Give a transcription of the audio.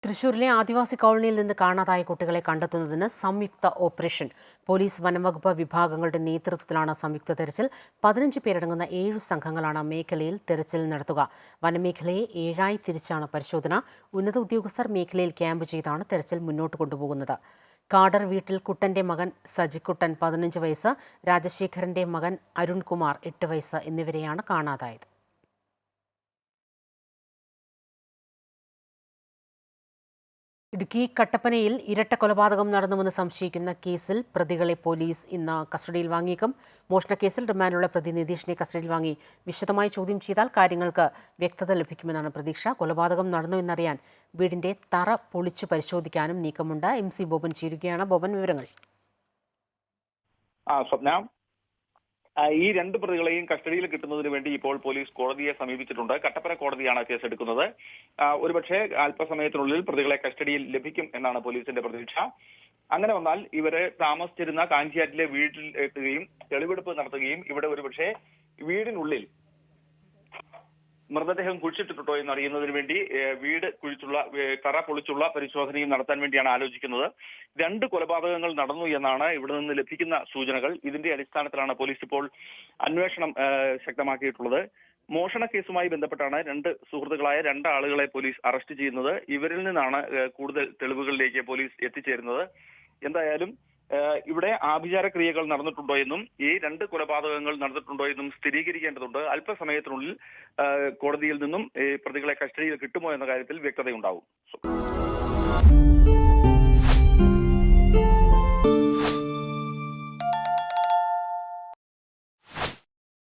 തൃശൂരിലെ ആദിവാസി കോളനിയിൽ നിന്ന് കാണാതായ കുട്ടികളെ കണ്ടെത്തുന്നതിന് സംയുക്ത ഓപ്പറേഷൻ. പോലീസ്, വനംവകുപ്പ് വിഭാഗങ്ങളുടെ നേതൃത്വത്തിലാണ് സംയുക്ത തെരച്ചിൽ. 15 പേരടങ്ങുന്ന 7 സംഘങ്ങളാണ് മേഖലയിൽ തെരച്ചിൽ നടത്തുക. വനമേഖലയെ 7ആയി തിരിച്ചാണ് പരിശോധന. ഉന്നത ഉദ്യോഗസ്ഥർ മേഖലയിൽ ക്യാമ്പ് ചെയ്താണ് തെരച്ചിൽ മുന്നോട്ട് കൊണ്ടുപോകുന്നത്. കാടർ വീട്ടിൽ കുട്ടന്റെ മകൻ സജിക്കുട്ടൻ 15 വയസ്സ്, രാജശേഖരന്റെ മകൻ അരുൺകുമാർ 8 വയസ്സ് എന്നിവരെയാണ് കാണാതായത്. ഇടുക്കി കട്ടപ്പനയിൽ ഇരട്ട കൊലപാതകം നടന്നുവെന്ന് സംശയിക്കുന്ന കേസിൽ പ്രതികളെ പോലീസ് ഇന്ന് കസ്റ്റഡിയിൽ വാങ്ങിയേക്കും. മോഷണക്കേസിൽ റിമാൻഡിലുള്ള പ്രതി നിതീഷിനെ കസ്റ്റഡിയിൽ വാങ്ങി വിശദമായി ചോദ്യം ചെയ്താൽ കാര്യങ്ങൾക്ക് വ്യക്തത ലഭിക്കുമെന്നാണ് പ്രതീക്ഷ. കൊലപാതകം നടന്നുവെന്നറിയാൻ വീടിന്റെ തറ പൊളിച്ചു പരിശോധിക്കാനും നീക്കമുണ്ട്. MC ബോബൻ ചേരുകയാണ്. ബോബൻ, വിവരങ്ങൾ. സ്വപ്ന, ഈ 2 പ്രതികളെയും കസ്റ്റഡിയിൽ കിട്ടുന്നതിന് വേണ്ടി ഇപ്പോൾ പോലീസ് കോടതിയെ സമീപിച്ചിട്ടുണ്ട്. കട്ടപ്പന കോടതിയാണ് കേസെടുക്കുന്നത്. ഒരുപക്ഷെ അല്പസമയത്തിനുള്ളിൽ പ്രതികളെ കസ്റ്റഡിയിൽ ലഭിക്കും എന്നാണ് പോലീസിന്റെ പ്രതീക്ഷ. അങ്ങനെ വന്നാൽ ഇവരെ താമസിച്ചിരുന്ന കാഞ്ചിയാറ്റിലെ വീട്ടിൽ എത്തുകയും തെളിവെടുപ്പ് നടത്തുകയും ഇവിടെ ഒരുപക്ഷെ വീടിനുള്ളിൽ മൃതദേഹം കുഴിച്ചിട്ടിട്ടുണ്ടോ എന്ന് അറിയുന്നതിന് വേണ്ടി വീട് കുഴിച്ചുള്ള തറ പൊളിച്ചുള്ള പരിശോധനയും നടത്താൻ വേണ്ടിയാണ് ആലോചിക്കുന്നത്. 2 കൊലപാതകങ്ങൾ നടന്നു എന്നാണ് ഇവിടെ നിന്ന് ലഭിക്കുന്ന സൂചനകൾ. ഇതിന്റെ അടിസ്ഥാനത്തിലാണ് പോലീസ് ഇപ്പോൾ അന്വേഷണം ശക്തമാക്കിയിട്ടുള്ളത്. മോഷണ കേസുമായി ബന്ധപ്പെട്ടാണ് 2 സുഹൃത്തുക്കളായ 2 ആളുകളെ പോലീസ് അറസ്റ്റ് ചെയ്യുന്നത്. ഇവരിൽ നിന്നാണ് കൂടുതൽ തെളിവുകളിലേക്ക് പോലീസ് എത്തിച്ചേരുന്നത്. എന്തായാലും ഇവിടെ ആഭിചാര ക്രിയകൾ നടന്നിട്ടുണ്ടോ എന്നും ഈ 2 കൊലപാതകങ്ങൾ നടന്നിട്ടുണ്ടോ എന്നും സ്ഥിരീകരിക്കേണ്ടതുണ്ട്. അല്പസമയത്തിനുള്ളിൽ കോടതിയിൽ നിന്നും പ്രതികളെ കസ്റ്റഡിയിൽ കിട്ടുമോ എന്ന കാര്യത്തിൽ വ്യക്തതയുണ്ടാവും.